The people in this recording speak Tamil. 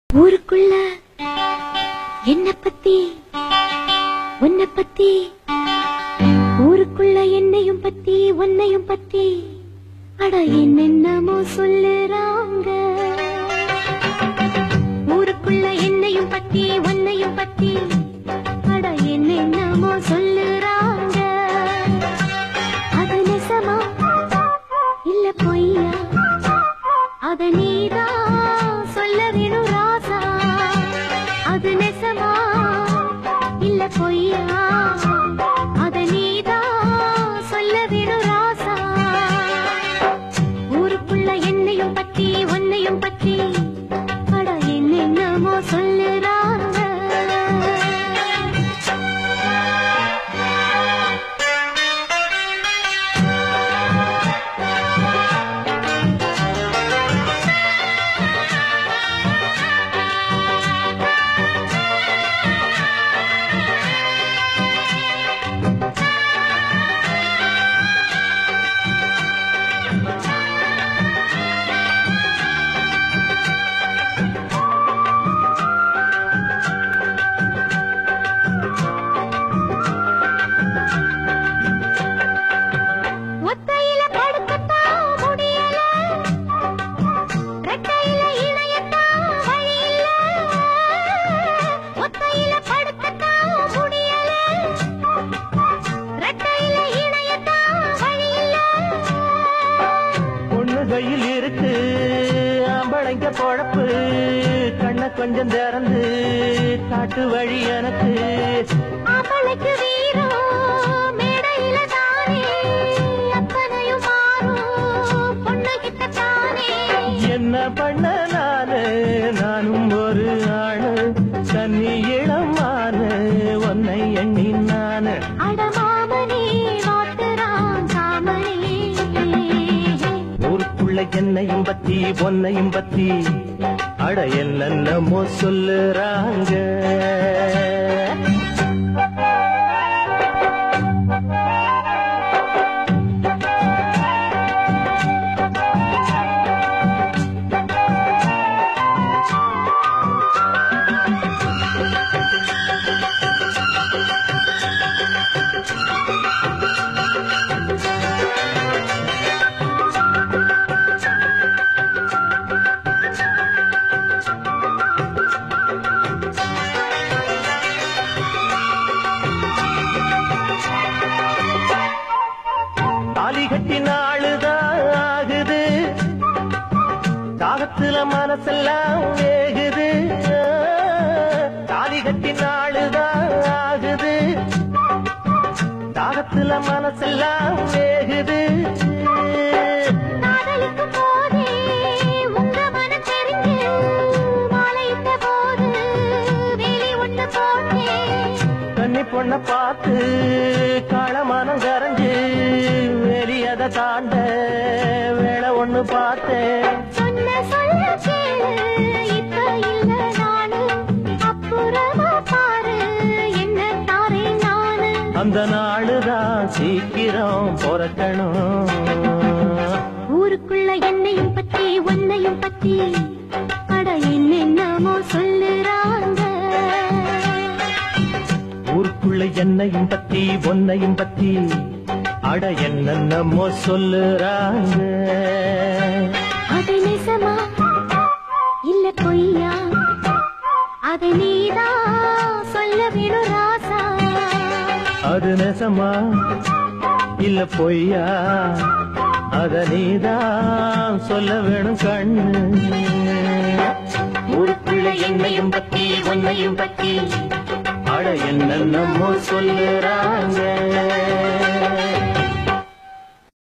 ஊருக்குள்ள என்ன பத்தி உன்னை பத்தி, ஊருக்குள்ள என்னையும் பத்தி உன்னையும் பத்தி அட என்னென்னமோ சொல்லுறாங்க. ஊருக்குள்ள என்னையும் பத்தி உன்னையும் பத்தி அட என்னென்னமோ சொல்லுறாங்க. அது நெசமா இல்ல பொய்யா, அத நீதான் சொல்ல வேணும் ராசா. அது நெசமா இல்ல பொய்யா, அத நீதான் சொல்ல வேணும் ராசா. ஊருக்குள்ள என்னையும் பத்தி உன்னையும் பத்தி அட என்னென்னமோ சொல்லுறாங்க. கையில் இருக்கு ஆம்பளைங்க பொழப்பு, கண்ண கொஞ்சம் திறந்து காட்டு வழி எனக்கு. ஆம்பளைக்கு வீரம் மேடையில தானே, அத்தனையும் மாறும் பொண்ணுகிட்ட தானே. என்ன பண்ண நானும் ஒரு ஆளு, தண்ணி இளமானு உன்னை எண்ணி நானு. அடமாமனே வாட்டுறான் காமனே. ஊருக்குள்ள என்னையும் பத்தி பொன்னையும் பத்தி அட என்னென்னமோ சொல்லுறாங்க. தாலி கட்டி நாளுதான் ஆகுது, தாகத்துல மனசெல்லாம் வேகுது. தாலி கட்டி நாளுதான் ஆகுது, தாகத்துல மனசெல்லாம் வேகுது. காதலிக்கும் போதே உங்க மனம் தெரிஞ்சு, மாலையிட்ட போது வேலி ஒண்ணு போட்டேன். கன்னி பொண்ண பார்த்து காளமானம் கரைஞ்சு வெளியத தாண்ட வேலை ஒண்ணு பார்த்தேன். சொன்ன சொல்ல கேளு, இப்ப இல்ல நானு, அப்புறமா பாரு என்ன தாரே நானு. அந்த நாளுதான் சீக்கிரம் பொறக்கணும். ஊருக்குள்ள என்னையும் பத்தி உன்னையும் பத்தி அட என்னென்னமோ சொல்லுறாங்க. ஊருக்குள்ள என்னையும் பத்தி பொன்னையும் பத்தி அட என்னென்னமோ சொல்லுறாங்க. அது நெசமா இல்ல பொய்யா, அத நீதான் சொல்ல வேணும் ராசா. அது நெசமா இல்ல பொய்யா, அத நீதான் சொல்ல வேணும் கண்ணு. ஊருக்குள்ள என்னையும் பத்தி பொன்னையும் பத்தி அட என்னென்னமோ சொல்லுறாங்க.